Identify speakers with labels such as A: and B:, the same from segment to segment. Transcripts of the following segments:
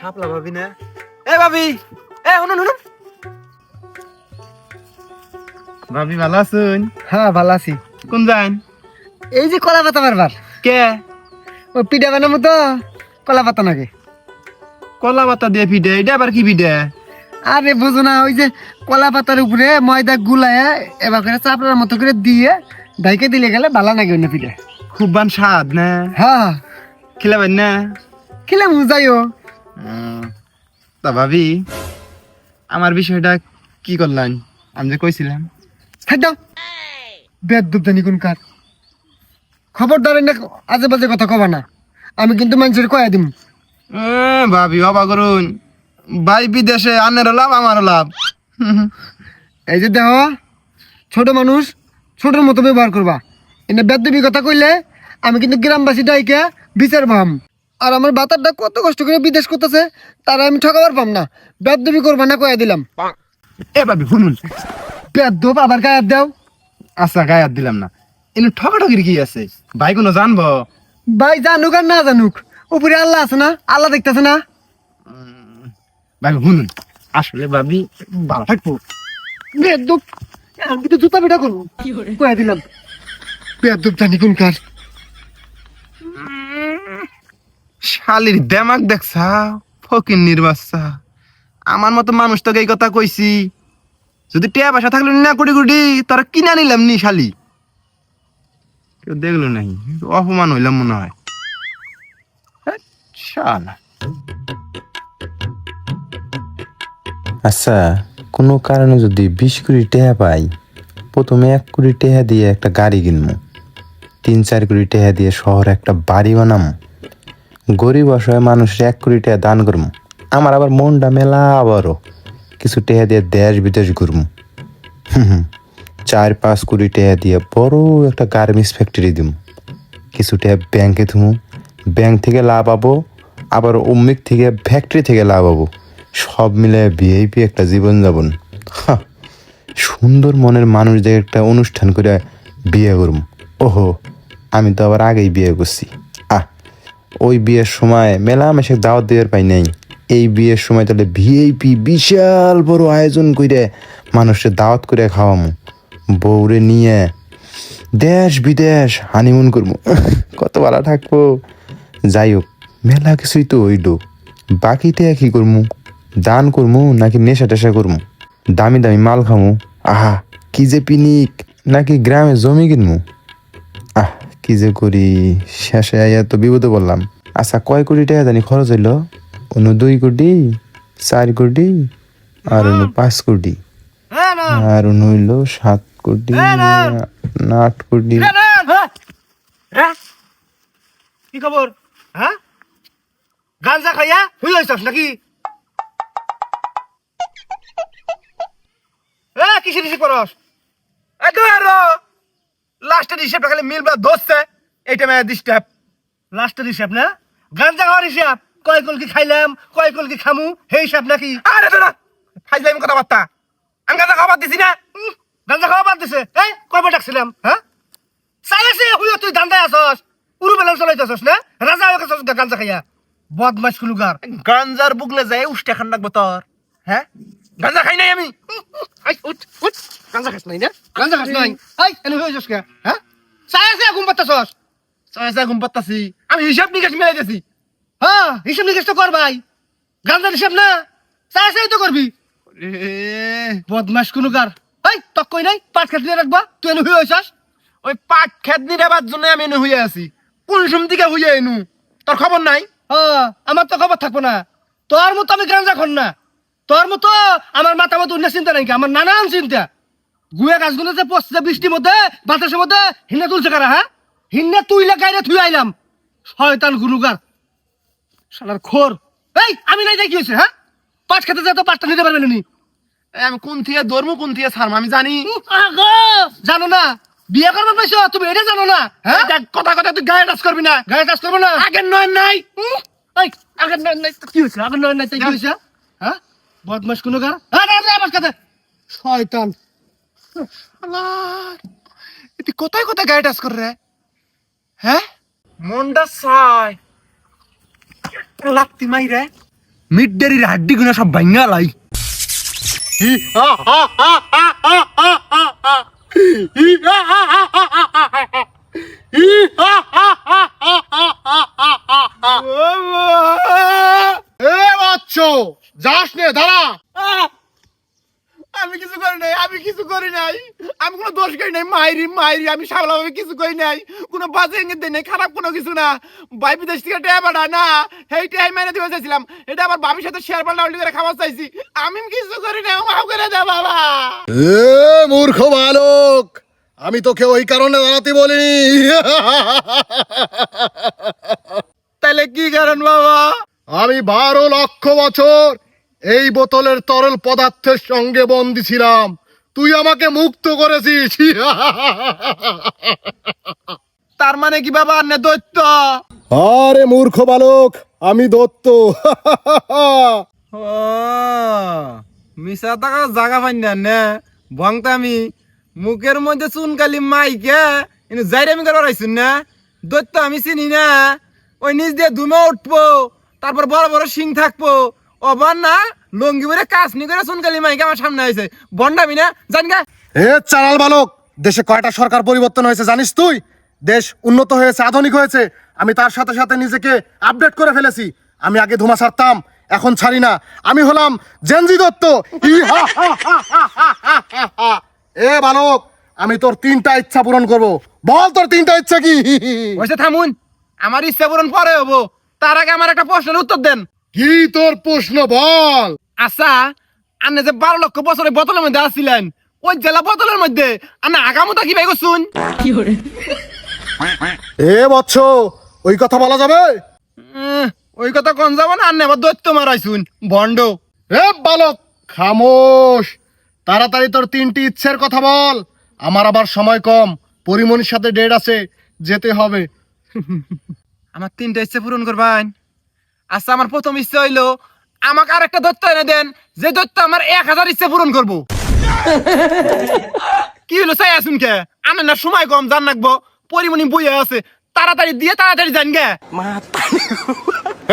A: শাপলা ভাবি না? এ ভাবি, এ শুনুন শুনুন। ভাবি ভালো আছেন?
B: হ্যাঁ ভালো আছি।
A: কোন যান?
B: এই যে কলা পাতা বারবার
A: কে?
B: ও পিঠা বানাবো তো, কলা পাতা নাকি?
A: কলা পাতা দিয়ে পিঠে, এটা আবার কি পিঠে?
B: আরে বুঝো না, ওই যে কলা পাতার উপরে ময়দা গুলায় এবার করে চাপড়ার মতো করে দিয়ে ডাইকে দিলে গেলে ভালো নাকি অন্য পিঠা।
A: খুব বান স্বাদ না?
B: হ্যাঁ
A: খিলাবেন না?
B: খেলে বুঝাইও।
A: তা ভাবি, আমার বিষয়টা কি করলেন? আমি যে কইছিলাম।
B: খাদ্য বেদ জানি কোন কার খবরদার না, আজে বাজে কথা কবা না, আমি কিন্তু মানুষের কয়া দিম।
A: ভাবি বাবা করুন, ভাই বিদেশে আনেরও লাভ আমারও লাভ।
B: এই যে দেহ ছোট মানুষ ছোটর মতো ব্যবহার করবা, এনে বেদবি কথা কইলে আমি কিন্তু গ্রামবাসী ডাইকে বিচার পাম। আর আমার বাতারটা কত কষ্ট করে বিদেশ করতেছে, তারা আমি ঠকাবার পাম না। বেদবি করবা না কয়া দিলাম।
A: এ ভাবি শুনুন,
B: বেদব আবার গায়ে দাও।
A: আচ্ছা গায়ে হাত দিলাম না, এনে ঠকাঠকির কি আছে? ভাই কোনো জানবো?
B: ভাই জানুক আর না জানুক, উপরে আল্লাহ আছে না, আল্লাহ দেখতেছে না।
A: ভাবি শুনুন, আসলে ভাবি ভালো থাকবো।
B: বেদব আমি কিন্তু জুতা পিঠা করবো কয়া দিলাম। বেদব জানি কোন কার।
A: শালির দেমাক দেখছা, ফকির নির্বাচা। আমার মতো মানুষ তোকে এই কথা কইছি, যদি টিয়া পয়সা থাকলো না কোটি কোটি তোরা কিনা নিলাম নি শালি। কেউ দেখলো নাই, অপমান হইলাম মনে হয়। হ্যাট, শালা।
C: আচ্ছা, কোনো কারণে যদি 20 কোটি টাকা পাই, প্রথমে 1 কোটি টাকা দিয়ে একটা গাড়ি কিনবো, 3-4 কোটি টাকা দিয়ে শহরে একটা বাড়ি বানাবো, গরিব অসহায় মানুষের 1 কোটি টাকা দান করবো। আমার আবার মনটা মেলা, আবারও কিছু টাকা দিয়ে দেশ বিদেশ ঘুরবো। 4-5 কোটি টাকা দিয়ে বড় একটা গার্মেন্টস ফ্যাক্টরি দিব, কিছু টাকা ব্যাংকে থুমু, ব্যাংক থেকে লাভ পাবো, আবার অমুক থেকে ফ্যাক্টরি থেকে লাভ পাবো, সব মিলে ভিআইপি একটা জীবন যাপন। সুন্দর মনের মানুষদের একটা অনুষ্ঠান করে বিয়ে করব। ওহো, আমি তো আবার আগেই বিয়ে করছি। ওই বিয়ের সময় মেলামেশা দাওয়াত দেওয়ার পাই নাই, এই বিয়ের সময় তাহলে ভিআইপি বিশাল বড় আয়োজন করে মানুষের দাওয়াত করে খাওয়ামো, বউরে নিয়ে দেশ বিদেশ হানিমুন করবো। কত ভালো থাকবো। যাই হোক, মেলা কিছুই তো হইলো, বাকিতে কি করবো? দান করবো নাকি নেশা টেশা করবো, দামি দামি মাল খামু, আহা কি যে পিনিক, নাকি গ্রামে জমি কিনবো? কি যে করি, শেষে আইয়া তো বিপদে বললাম। আচ্ছা, কয় কোটি টাকা জানি খরচ হইলো? 2 কোটি, 4 কোটি, আর 5 কোটি, আর হইলো 7 কোটি, না 8 কোটি।
B: কি খবর? হ্যাঁ, গাঞ্জা খাইয়া হয়ে যাইছস নাকি? কিসের হিসেব করস?
A: লাস্টের হিসেবটা খালি মিলবা ধরছে, এইটা মেয়ে ডিস্টার্ব।
B: লাস্টের হিসাব না, গাঞ্জা খাওয়ার হিসাব। কয় কলকি খাইলাম, কয় কলকি খামু, সেই হিসাব নাকি?
A: আরে দাদা, ফাইজলামি কথাবার্তা। আমি গাঁজা খাবার দিছি না?
B: গাঞ্জা খাওয়া বাদ দিছে। এই কয়বার ডাকছিলাম? হ্যাঁ, চাইছে হুইও তুই দান্দায় আসস, উরু বেলান চলাইতেছস না, রাজা হয়ে গেছস গাঞ্জা খাইয়া। বদমাস কুলুগার।
A: গাঞ্জার বুকলে যায় উষ্টা খান রাখবো তোর। হ্যাঁ, গাঁজা খাই নাই আমি।
B: উঠ, গাঞ্জা খাস নাই না? গাঞ্জা খাস নাই? এই এনে হয়ে যাস কে? হ্যাঁ, চাইছে ঘুম পাতাছস?
A: চাইছা ঘুম পাত্তাছি, আমি হিসাব নিকাশ মিলাই দিছি।
B: হ্যাঁ, হিসাব নিকাশ তো কর ভাই, গাঞ্জার হিসাব না, চাইছে তো করবি। বদমাস কুলুগার। এই তক কই নাই, পাট খেত নিয়ে রাখবা, তুই এনে হয়ে যাস।
A: ওই পাট খেত নিরাবার জন্য আমি এনে হইয়া আছি। কোন সময় দিকে হইয়া এনু তোর খবর নাই?
B: আমার তো খবর থাকবো না। তোর মতো আমি গাঞ্জা খন না, তোর মতো আমার মাথা মতো অন্য চিন্তা নাই, আমার নানান চিন্তা। গুয়া গাছগুলো যে পচছে বৃষ্টির মধ্যে বাতাসের মধ্যে, হিন্না তুলছে কারা? হ্যাঁ, হিন্না তুইলে গাইরে থুই আইলাম। শয়তান গুরুগার, শালার খোর। এই আমি নাই যাই কি হয়েছে? হ্যাঁ, পাট খেতে যা তো পাটটা নিতে পারবেন নি।
A: আমি কোন থেকে ধর্ম কোন থেকে ছাড়ম আমি জানি।
B: জানো না? বিয়ে করবে পাইছো তুমি, এটা জানো না? হ্যাঁ,
A: কথা কথা তুই গায়ে টাচ করবি না।
B: গায়ে টাচ করবো না।
A: আগের নয় নাই।
B: এই আগের নয় নাই কি হয়েছে? আগের নয় নাই কি হয়েছে? হ্যাঁ, বদমাস কোনো গার। আমার কাছে শয়তান।
A: তুই কোথায় কোথায় গায়ে টাচ কর রে? হ্যাঁ, মনটা চায় লাগতি মাই রে। মিডডেরির হাড্ডি গুনা সব ভাঙ্গা লাই।
B: এ বাচ্চো যাস নে দাঁড়া।
A: আমি কিছু করি নাই, আমি কিছু করি নাই, আমি কোনো দোষ করি নাই। মাইরি মাইরি আমি সাবলাভাবে কিছু করি নাই, কোনো বাজে ইঙ্গিত দেই নাই, খারাপ কোনো কিছু না। ভাই বিদেশ থেকে টাকা পাঠায় না, সেইটাই মেনে দিতে চাইছিলাম। এটা আমার বাবির সাথে শেয়ার পাল্টা উল্টি করে খাবার চাইছি। আমি কিছু করি নাই, মাফ করে দে বাবা।
B: এ মূর্খ বালক, আমি তোকে ওই কারণে দাঁড়াতে বলিনি।
A: তাহলে কি কারণ বাবা?
B: আমি 12 লক্ষ বছর এই বোতলের তরল পদার্থের সঙ্গে বন্দী ছিলাম, তুই আমাকে মুক্ত করেছিস।
A: তার মানে কি বাবা না দৈত্য?
B: আরে মূর্খ বালক, আমি দত্ত।
A: ও মিশা টাকা জাগা পাই না নে ভংতা আমি মুখের মধ্যে চুনকালি মাইকে ইনু যাইরে আমি করে রাইছুন না। দৈত্য আমি চিনি না, ওই নিচ দিয়ে ধুমে উঠবো, তারপর বড় বড় শিং থাকবো। ওবার না লঙ্গি বলে কাজ নি করে চুনকালি মাইকে আমার সামনে আইছে, বন্ডামি না জান গা।
B: এ চালাল বালক, দেশে কয়টা সরকার পরিবর্তন হয়েছে জানিস তুই? দেশ উন্নত হয়েছে, আধুনিক হয়েছে, আমি তার সাথে সাথে নিজেকে আপডেট করে ফেলেছি। আমি আগে ধুমা ছাড়তাম, এখন ছাড়ি না। আমি হলাম জেনজি দত্ত। এ বালক, আমি তোর 3টা ইচ্ছা পূরণ করব, বল তোর 3টা ইচ্ছা কি?
A: ওইসে থামুন, আমার ইচ্ছা পূরণ পরে হবো, তার আগে আমার একটা প্রশ্নের উত্তর দেন।
B: কি তোর প্রশ্ন বল?
A: আচ্ছা, আপনি যে 12 লক্ষ বছরের বোতলের মধ্যে আসছিলেন, ওই জেলা বোতলের মধ্যে আপনি আগামতা কি ভাই করছুন?
B: এ বৎস, ওই কথা বলা যাবে?
A: ওই কথা কোন যাব না, আপনি আবার দৈত্য মারাইছুন ভণ্ড।
B: এ বালক খামোশ, তাড়াতাড়ি তোর 3টি ইচ্ছের কথা বল, আমার আবার সময় কম, পরিমণির সাথে ডেট আছে, যেতে হবে।
A: আমার 3টা ইচ্ছা পূরণ করবেন? আচ্ছা, আমার প্রথম ইচ্ছা হইলো আমাকে আর একটা দৈত্য এনে দেন, যে দৈত্য আমার 1000 ইচ্ছা পূরণ করবো। কি হলো চাই আসুন কে? আনে না সময় কম, জান রাখবো, পরিমণি বইয়া আছে, তাড়াতাড়ি দিয়ে তাড়াতাড়ি যান গে।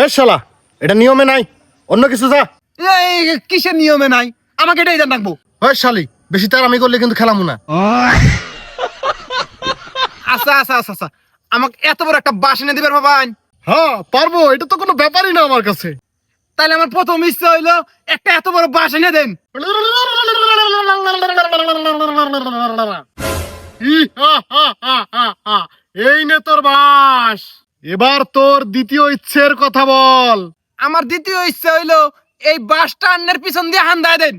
B: এ শালা, এটা নিয়মে নাই, অন্য কিছু যা।
A: এই কিসের নিয়মে নাই? আমাকে এটাই জান রাখবো।
B: ওই শালি, বেশি তার আমি করলে কিন্তু খেলামু না।
A: আচ্ছা আচ্ছা আচ্ছা আচ্ছা, আমাকে এত বড় একটা বাস এনে দিবেন বাবান?
B: হ্যাঁ পারবো, এটা তো কোনো ব্যাপারই না আমার কাছে।
A: তাহলে আমার প্রথম ইচ্ছা হইলো একটা এত বড় বাস এনে দেন।
B: এই নে তোর বাস, এবার তোর দ্বিতীয় ইচ্ছের কথা বল।
A: আমার দ্বিতীয় ইচ্ছা হইলো এই বাসটা আন্নের পিছন দিয়ে হান্দায় দেন।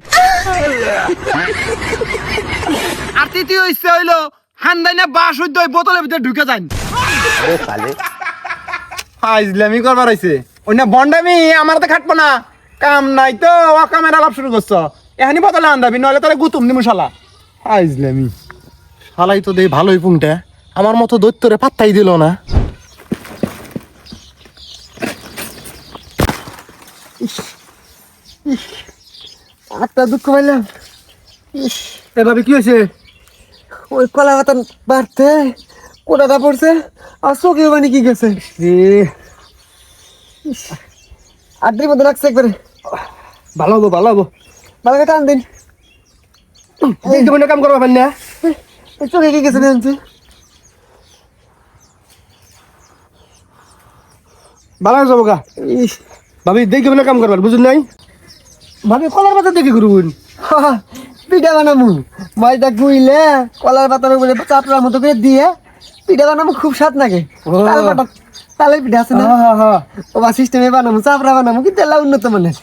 A: আর তৃতীয় ইচ্ছা হইলো হান্দাই না বাস হইতে ওই বোতলের ভিতরে ঢুকে যান। ফাইজলামি করবার হইছে, ওই না বন্ডামি আমার তো খাটবো না। কাম নাই তো কামের আলাপ শুরু করছো, এখানি বোতলে আন্দাবি, নইলে তোরা গুতুম দিমু শালা। ফাইজলামি
B: শালাই তো দেই ভালোই পুংটা, আমার মতো দৈত্যরে পাত্তাই দিল না।
D: আত্মা দুঃখ পাইলাম।
B: এভাবে কি হয়েছে?
D: ওই কলা পাতা বাড়তে কোটাটা পড়ছে আর চোখে মানে কি গেছে আড্ডির মধ্যে লাগছে একবারে।
B: ভালো হবো, ভালো হবো।
D: ভালো করে টান দিন।
B: কাম করবা পারি না।
D: এই চোখে কি গেছে দেখছি।
B: ভালো হয়ে যাবো গা। ভাবি দেখি বলে কাম করবার, বুঝুন নাই? ভাবি কলার পাতা দেখি করুন।
D: পিঠা বানামু মাছটা গুইলে কলার পাতার উপরে চাপড়ার মতো করে দিয়ে পিঠা বানামু, খুব স্বাদ লাগে। তালের পিঠা আছে না, ও বা সিস্টেমে বানামু, চাপড়া বানামু, কিন্তু এলা উন্নত মানের।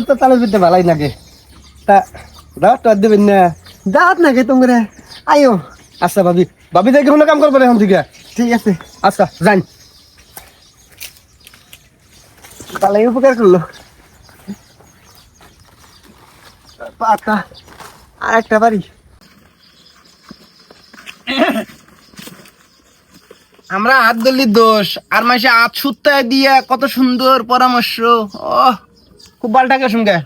B: তো তালের পিঠা ভালোই লাগে। তা দাওয়াত তো আর দেবেন না?
D: দাঁত নাকি তোমরা আইও।
B: আচ্ছা ভাবি, ভাবি দেখি বলে কাম করবেন এখন থেকে।
D: ঠিক আছে,
B: আচ্ছা যান।
D: তাহলে উপকার করলো। পাতা আর একটা বাড়ি।
A: আমরা হাত ধরলি দোষ, আর মাসে হাত সুত্তায় দিয়া কত সুন্দর পরামর্শ। ও খুব বালটাকে শুনকে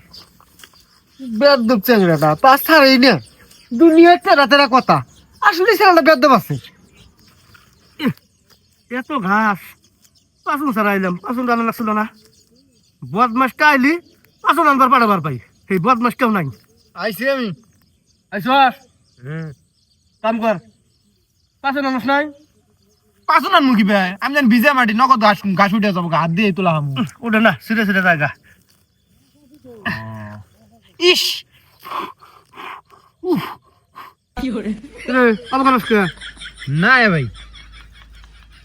D: বেদব চ্যাংড়াটা পাঁচ ছাড়াই না, দুনিয়ার তেরা তেরা কথা। আসলে ছেলেটা বেদব আছে।
B: এত ঘাস, পাঁচুন ছাড়াইলাম, পাঁচুন রান্না লাগছিল না। বদমাস কাইলি আসল নাম্বার পাঠাবার পাই এই বদমাস কেউ নাই
A: আইছি আমি
B: আইসস কাম কর পাশে মানুষ নাই
A: পাঁচশো না মুখি ভাই আমি জানি ভিজে মাটি নগদ ঘাস উঠে যাবো হাত দিয়ে তোলা হামু
B: ওটা না সিধে সিধে জায়গা
A: ইস না ভাই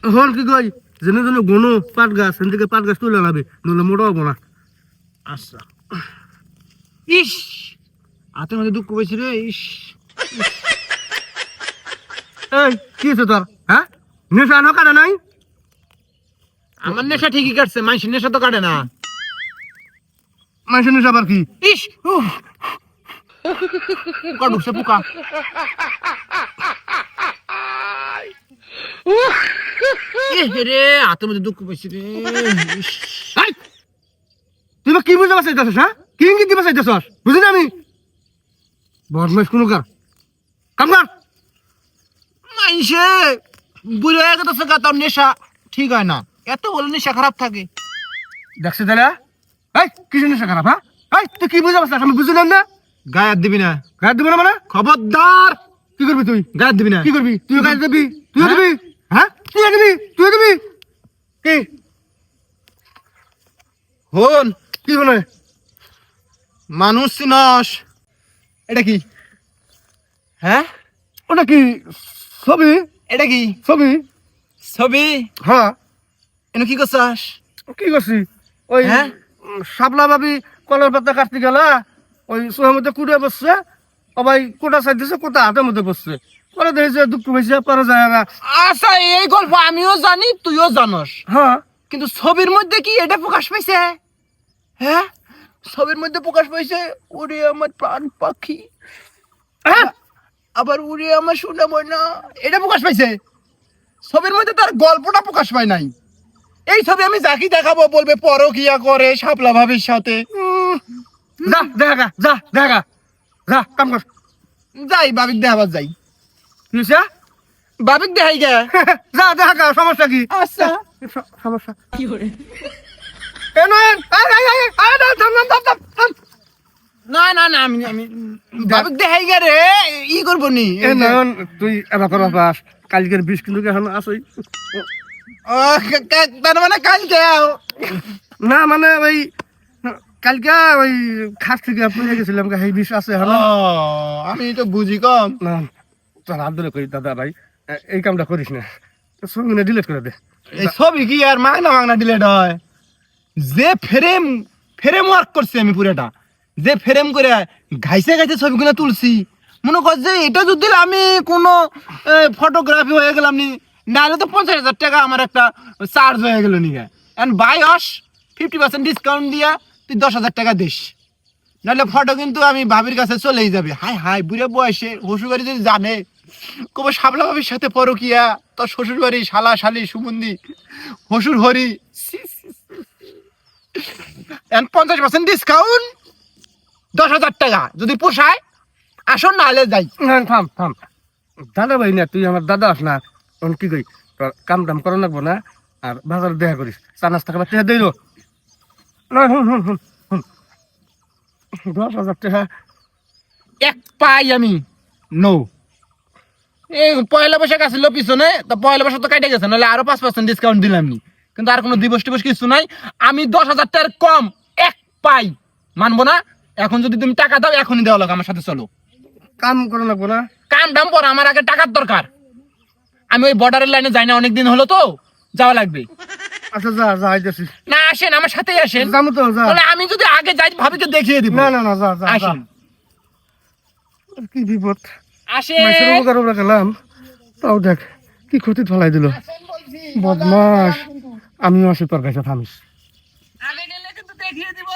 B: হল কি কই যেন যেন গনু পাট গাছ সেন থেকে পাট গাছ তুলে লাবে নইলে মোটা হবো না
A: আচ্ছা ইস হাতের মধ্যে দুঃখ পেয়েছি রে ইস
B: এই কি হচ্ছে তোর হ্যাঁ নেশা আনো কাটা নাই
A: আমার নেশা ঠিকই কাটছে মানুষের নেশা তো কাটে না
B: মানুষের নেশা আবার কি
A: ইস পোকা ঢুকছে পোকা রে হাতের মধ্যে দুঃখ পেয়েছি রে ইস।
B: এই, তুই বা কি বুঝতে পারছিস হ্যাঁ কি ইঙ্গিত দিতে চাইতেছস বুঝি না আমি বদমাইশ কোনো কার কাম কর
A: মানুষে বুড়ো হয়ে গেছে গা তোর নেশা ঠিক হয় না এত বলে নেশা খারাপ থাকে
B: দেখছি তাহলে এই কিসের নেশা খারাপ হ্যাঁ এই তুই কি বুঝতে পারছিস আমি বুঝলাম না
A: গায়ে হাত দিবি না
B: গায়ে দিব না মানে
A: খবরদার
B: কি করবি তুই
A: গায়ে হাত দিবি না
B: কি করবি তুই গায়ে দিবি তুইও দিবি হ্যাঁ তুইও দিবি কি
A: হন
B: কি বলে
A: মানুষ চিনস এটা কি হ্যাঁ
B: ওটা কি ছবি
A: এটা কি
B: ছবি
A: ছবি
B: হ্যাঁ
A: এনে কি করছাস
B: কি করছি ওই
A: হ্যাঁ?
B: শাপলা ভাবি কলের পাতা কাটতে গেলা ওই সোহের মধ্যে কুড়ে বসছে সবাই কোটা সাইড দিছে কোটা হাতের মধ্যে বসছে পরে দেখেছে দুঃখ হয়েছে পরে যায় না
A: আচ্ছা এই গল্প আমিও জানি তুইও জানস
B: হ্যাঁ
A: কিন্তু ছবির মধ্যে কি এটা প্রকাশ পাইছে হ্যাঁ ছবির মধ্যে প্রকাশ পাইছে ওরে আমার প্রাণ পাখি
B: হ্যাঁ
A: আবার উড়ে আমার শোনা না এটা প্রকাশ পাইছে ছবির মধ্যে তার গল্পটা প্রকাশ পায় নাই এই ছবি আমি যাকে দেখাবো বলবে পরকিয়া করে শাপলা ভাবির সাথে
B: যা দেখা যা কাম কর
A: যাই বাবিক দেখাবার যাই
B: কি হইছে?
A: বাবিক দেখাই গে
B: যা দেখা সমস্যা কি
A: আচ্ছা
B: সমস্যা কি করে এ নয়ন থাম
A: না না না আমি আমি বাবিক দেখাই গে রে ই করবো নি
B: এ নয়ন তুই এবার করা পাস কালকের 20 কিন্তু এখন আসই
A: তার মানে কালকে
B: না মানে ওই কালকে ওই খাস থেকে আপনি গেছিলাম এই 20 আছে এখন
A: আমি তো বুঝি কম
B: না তোর হাত ধরে কই দাদা ভাই এই কামটা করিস না সঙ্গে ডিলিট করে দে
A: এই ছবি কি আর মাগনা মাগনা ডিলেট হয় যে ফ্রেম ওয়ার্ক করছি আমি পুরোটা যে ফ্রেম করে ঘাইছে ঘাইছে ছবিগুলো তুলছি মনে কর যে এটা যদি আমি কোনো ফটোগ্রাফি হয়ে গেলাম নি নাহলে তো 50,000 টাকা আমার একটা চার্জ হয়ে গেল নি এন্ড বায়স 50% ডিসকাউন্ট দিয়া তুই 10,000 টাকা দিস নাহলে ফটো কিন্তু আমি ভাবির কাছে চলেই যাবে হাই হাই বুড়ে বয়সে শ্বশুর বাড়ি যদি জানে কবে শাপলা ভাবির সাথে পরকিয়া তোর শ্বশুর বাড়ি শালা শালি সুমন্দি হসুর হরি 50% ডিসকাউন্ট 10,000 টাকা যদি পোষায় আসুন নাহলে যাই
B: না থাম দাদা ভাই না তুই আমার দাদা আস না এখন কি কই তোর কাম টাম করা লাগবো না আর বাজারে দেখা করিস চা নাস্তা খাবার টাকা দিল না হুন 10,000 টাকা
A: এক পাই আমি নো এই পয়লা বৈশাখ আসছিল পিছনে তো পয়লা বৈশাখ তো কাটে গেছে নাহলে আরো 5% ডিসকাউন্ট দিলাম নি কিন্তু আর কোনো দিবস টিবস কিছু নাই আমি 10,000 টাকার কম এক পাই মানবো না এখন যদি তুমি টাকা দাও এখনই দেওয়া লাগে আমার সাথে চলো
B: কাম করা লাগবো না
A: কাম দাম পর আমার আগে টাকার দরকার আমি ওই বর্ডারের লাইনে যাই না অনেকদিন হলো তো যাওয়া লাগবে
B: আচ্ছা যা আইতেছি
A: না আসেন আমার সাথেই আসেন
B: যাবো তো যা
A: তাহলে আমি যদি আগে যাই ভাবিকে দেখিয়ে দিব
B: না যা
A: আসেন
B: কি বিপদ
A: আসেন
B: মাসের উপকার উপরে গেলাম তাও দেখ কি ক্ষতি ফলাই দিল বদমাস আমিও আসি তোর কাছে থামিস
A: আগে গেলে কিন্তু দেখিয়ে দিব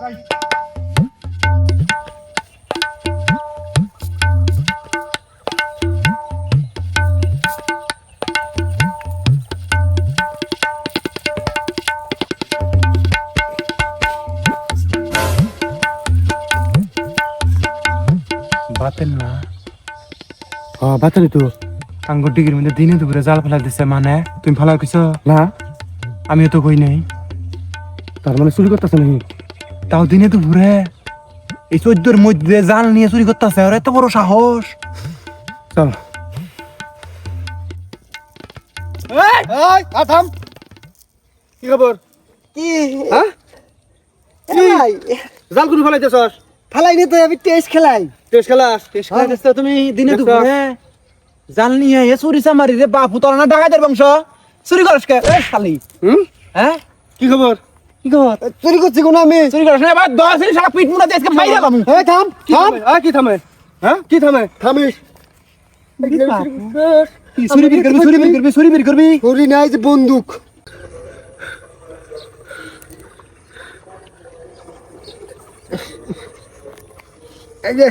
B: যাই
C: বাতেন না
B: বাতানি তো
C: আঙ্গুর ডিগির মধ্যে দিনে দুপুরে জাল ফেলা দিছে মানে তুমি ফালা কিছু
B: না
C: আমিও তো কই নাই
B: তার মানে চুরি করতেছে নাকি?
A: তাও দিনে তো ঘুরে এই 14-র মধ্যে জাল নিয়ে চুরি করতেছে, আর এত বড় সাহস।
B: চল থাম। কি খবর?
D: কি
B: হ্যাঁ
D: খেলাই
B: জাল করে ফেলাইতেছ?
D: ফালাই নিয়ে তো আমি টেস্ট খেলাই।
B: টেস্ট খেলাস?
A: তুমি দিনে তো
B: দেখছো?
A: ঘুরে জাল নিয়ে এ চুরি চামারি রে বাপু, তোর না ডাকাতের বংশ, চুরি করস কে এ শালি?
B: হুম,
A: হ্যাঁ
B: কি খবর?
A: কি খবর?
D: চুরি করছি কোন আমি?
A: চুরি করস না? এবার 10 দিন সারা পিট মুড়া দিয়ে আজকে মাইরা বামু।
D: এই থাম
B: কি
D: থাম
B: থামে? কি থামে? হ্যাঁ কি থামে?
D: থামিস।
A: চুরি বের করবি, চুরি বের করবি, চুরি বের করবি।
D: করি নাই যে বন্দুক। এই যে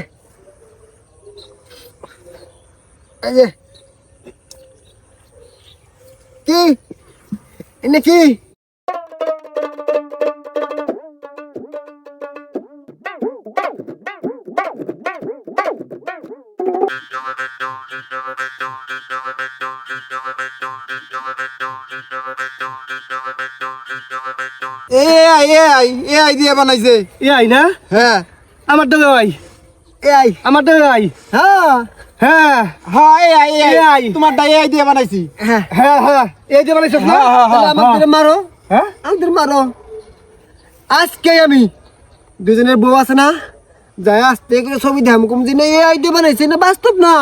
D: এই যে কি এনে কি?
A: এআই দিয়ে বানাইছে।
B: এই না
A: হ্যাঁ
B: আমার দাদা ভাই,
D: এই
B: আমার দাদা ভাই।
D: হ্যাঁ
B: হ্যাঁ
A: হ্যাঁ এআই
B: AI
A: তোমার এআই দিয়ে বানাইছি।
D: হ্যাঁ
B: হ্যাঁ হ্যাঁ এই যে বানাইছিস না?
D: তাহলে আমাদের মারো,
B: হ্যাঁ
D: আমাদের মারো। আজকে আমি দুজনের বউ আছে না, যাই আসতে করে ছবি দেখাম কম যে না এই আইডিয়া বানাইছে না বাস্তব না।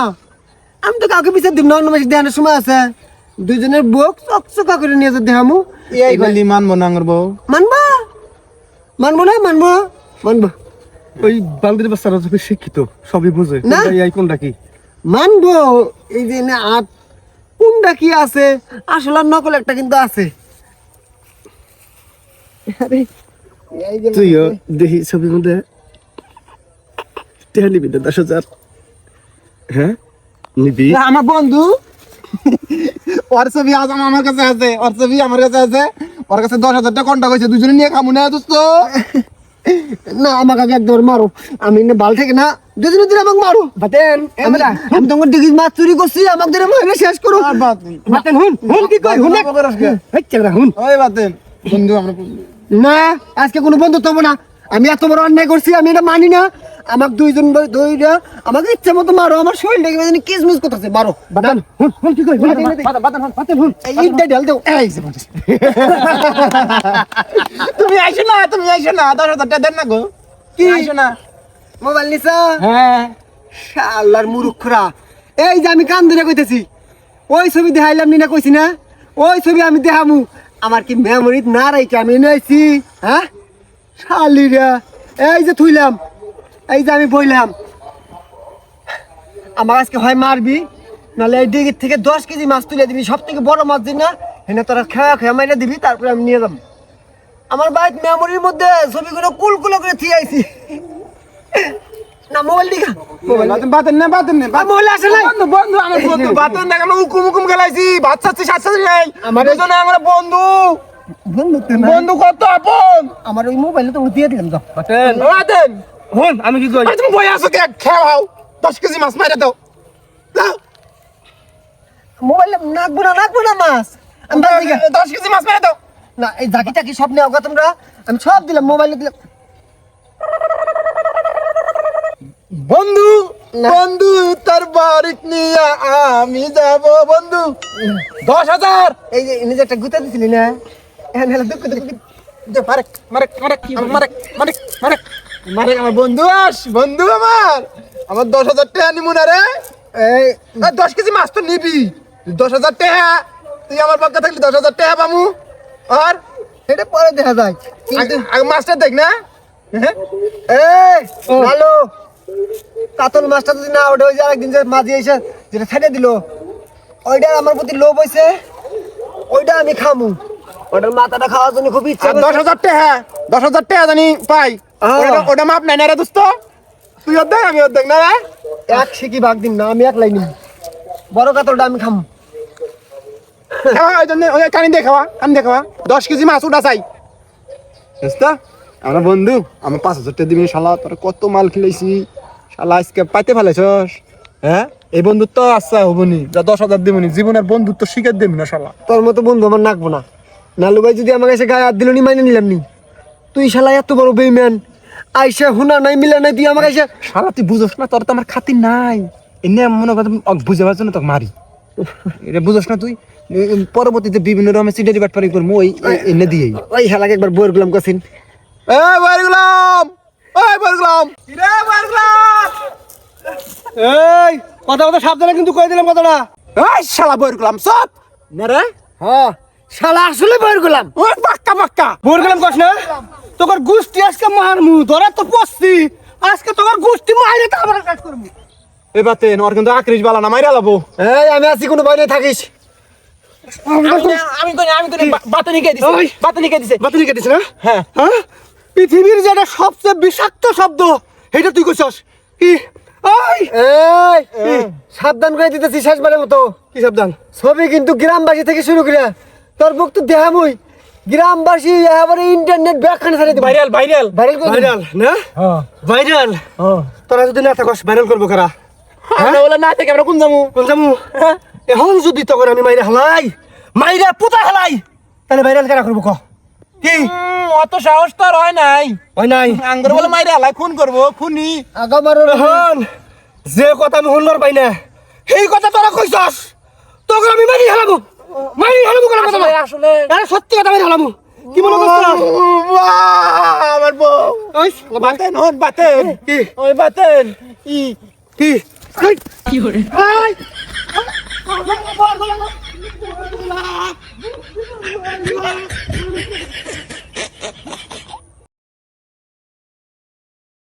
D: আমি তো কাউকে বিচার দিব না, অন্য মাসে দেখানোর সময় আছে। দুজনের বউ চকচকা করে নিয়ে যেতে দেখামু।
A: এআই বললি মানবো না আঙ্গুর বউ?
D: মানবা মানবো না মানবো মানবো
B: ওই বান্দির বাচ্চারা যখন শিক্ষিত সবই বুঝে
D: না।
B: কোনটা AI কোনটা কি।
D: মানবো। এই যে না আট কোনটা কি আছে, আসলে আর নকল একটা কিন্তু আছে। আরে, এই যে
B: তুইও দেখি ছবির মধ্যে টেহা নিবি 10,000। হ্যাঁ নিবি?
A: আমার বন্ধু ওর ছবি আজ আমার কাছে আছে, ওর ছবি আমার কাছে আছে, ওর কাছে 10,000 টাকা কন্টাক্ট হয়েছে, দুজনে নিয়ে খামু না দোস্ত।
D: না আমাকে আগে একদম মারো, আমি না বাল থেকে না দুদিন দিন আমাকে মারো।
B: বাতেন
D: আমি তোমার দিকে মাছ চুরি করছি, আমাকে ধরে মারে শেষ করো।
B: বাতেন হুন হুন কি কই হুন এই চেংড়া হুন।
A: ওই বাতেন বন্ধু আমরা
D: না আজকে কোনো বন্ধুত্ব হবো না। আমি এত বড় অন্যায় করছি, আমি এটা মানি না। আমাকে দুইজন দুইটা আমাকে ইচ্ছা মতো মারো, আমার শরীরটাকে যেন কিসমিস করতেছে, মারো।
B: বাতেন হুন হুন কি কই বাতেন হুন বাতেন হুন।
D: এই ইটটা ঢাল দাও। এই যে
A: তুমি আইসো না, তুমি আইসো না, 10,000 টাকা দেন না গো। কি আইসো না?
D: মোবাইল নিছা?
A: হ্যাঁ
D: আল্লাহর মুরুখরা, এই যে আমি কান ধরে কইতেছি, ওই ছবি দেখাইলাম নি না কইছি না, ওই ছবি আমি দেখামু। আমার কি মেমোরি না রাইকে আমি নাইছি? হ্যাঁ শালিরা, এই যে থুইলাম, এই যে আমি বইলাম। আমার আজকে হয় মারবি, নাহলে এই ডিগির থেকে 10 কেজি মাছ তুলে দিবি, সব থেকে বড় মাছ দিন না, হেনে তোরা খেয়া খেয়া মাইরা দিবি, তারপরে আমি নিয়ে যাবো। আমার বাইক মেমোরির মধ্যে ছবিগুলো কুলকুলো করে থিয়ে আইছি। না মোবাইল দিঘা
A: বাতেন না, বাতেন না,
D: মোবাইল আসে নাই।
A: বন্ধু বন্ধু আমার বন্ধু, বাতেন না, আমরা হুকুম হুকুম খেলাইছি, ভাত চাচ্ছি সাথে নাই,
D: আমার-
A: দুজনে আমরা বন্ধু,
D: বন্ধু
A: বন্ধু কত আপন।
D: আমার ওই মোবাইলে তো দিয়ে দিলাম তো।
B: বাতেন
A: বাতেন
B: হুন আমি কি কই?
A: ভাই তুমি বই আসো কে খাও 10 কেজি মাছ মাইরা দাও দাও,
D: মোবাইলে নাকবো না মাছ। আমি বাদ দিঘা
A: 10 কেজি মাছ মাইরা দাও।
D: না এই জাকি টাকি সব নেওয়া তোমরা, আমি সব দিলাম, মোবাইলে দিলাম।
A: বন্ধু
D: না।
A: বন্ধু তার বাড়ি নিয়ে আমি যাব বন্ধু, 10,000
D: এই যে নিজে একটা গুতা দিছিলি না, এখন হলো দুঃখ দুঃখ
A: মারে মারে মারে মারে মারে মারে মারে আমার বন্ধু আস, বন্ধু আমার 10,000 টাকা নিমু না রে।
D: এই
A: 10 কেজি মাছ তো নিবি, 10,000 টাকা, তুই আমার পক্ষে থাকলি 10,000 টাকা পামু। আর
D: এটা পরে দেখা যায় কিন্তু
A: আগে মাছটা দেখ না। হ্যাঁ
D: এই ভালো কাতল মাছটা যদি না ওঠে, ওই যে আরেকদিন যে মাঝি এসে যেটা ছেড়ে দিল, ওইটা আমার প্রতি লোভ হয়েছে, ওইটা আমি খামু। ওটার মাথাটা খাওয়ার জন্য খুব ইচ্ছা
A: আর
D: করছে।
A: 10,000 টাকা, 10,000 টাকা জানি পাই, ওটা মাপ নাই না রে দোস্ত, তুই অর্ধেক আমি অর্ধেক না রে।
D: এক শিকি ভাগ দিন না, আমি একলাই নিব, বড় কাতলটা আমি খামু।
A: খাওয়া ওই জন্য ওই কানি দিয়ে খাওয়া, কানি দিয়ে খাওয়া, 10 কেজি মাছ উঠা চাই দোস্ত। আমরা বন্ধু, আমি 5,000 টাকা দিবি শালা, তোর কত মাল খেলাইছি শালা, আজকে পাইতে ফেলাইছস। হ্যাঁ এই বন্ধুত্ব আচ্ছা হবনি, যা 10,000 দিবনি, জীবনের বন্ধুত্ব শিখে দিবি না শালা।
D: তোর মতো বন্ধু আমার নাকবো না। নালু ভাই যদি আমাকে এসে গায়ে হাত দিল নি, মাইনে নিলাম নি। তুই শালা এত বড় বেইমান আইসা হুনা নাই মিলা নাই তুই আমাকে আইসা
A: শালা তুই বুঝোস না, তোর তো আমার খাতির নাই। এনে মনে কর বুঝাবার জন্য তোকে মারি, এটা বুঝোস না তুই। পরবর্তীতে বিভিন্ন রকমের সিটারি বাটপারি করবো ওই এনে দিয়েই।
D: ওই শালাকে একবার বইয়ের গুলাম করছিন।
A: এই বইয়ের গুলাম, ওই বইয়ের গুলাম, রে বইয়ের গুলাম,
B: এই কথা কথা সাবধানে কিন্তু কই দিলাম কথাটা।
A: এই শালা বইয়ের গুলাম সব না রে।
D: হ্যাঁ শালা আসলে বইয়ের গুলাম।
A: ওই পাক্কা পাক্কা
B: ভোর গেলাম কস না, তোর গোষ্ঠী আজকে মারমু, ধরা তো পড়ছি আজকে তোর গোষ্ঠী মাইরে তো আমার কাজ করবো।
A: এই বাতে ওর কিন্তু আকরিস বালা না মাইরা লাবো।
D: এই আমি আছি, কোনো ভয় নেই, থাকিস।
A: আমি কই বাতে নিকে দিছে,
B: ওই।
A: বাতে নিকে দিছে।
B: বাতিল কেটেছ না?
A: হ্যাঁ
B: হ্যাঁ, পৃথিবীর যেটা সবচেয়ে বিষাক্ত শব্দ এটা তুই কইছস কি? ওই
D: এই সাবধান করে দিতেছি শেষবারের মতো।
B: কি সাবধান?
D: ছবি কিন্তু গ্রামবাসী থেকে শুরু করে তোর বুক তো দেখামই, গ্রামবাসী এবারে ইন্টারনেট ব্যাখ্যানে ছাড়িয়ে দিবে।
A: ভাইরাল ভাইরাল
D: ভাইরাল করে দিবে।
B: ভাইরাল না? ভাইরাল তোরা যদি না থাকস ভাইরাল করবো কারা?
A: আমরা বলে না থেকে আমরা কোন যামু?
B: কোন যামু? এখন যদি তখন আমি মাইরা হালাই, মাইরা পুতা হালাই, তাহলে ভাইরাল কারা করবো ক? কি
A: অত সাহস তো আর হয় নাই।
B: হয় নাই?
A: আঙ্গুর বলে মাইরা হালাই খুন করবো, খুনি।
D: আগামারও
B: এখন যে কথা আমি শুনবার পাই না সেই কথা তোরা কইছস, তোকে আমি মারি হালাবো, মারি হালাবো কোন কথা না।
A: আসলে
B: আরে সত্যি কথা মারি হালাবো। কি মনে করছ?
A: আমার বউ
B: ওই
A: বাতেন হন বাতেন
B: কি
A: ওই বাতেন ই
B: কি কি করে? এই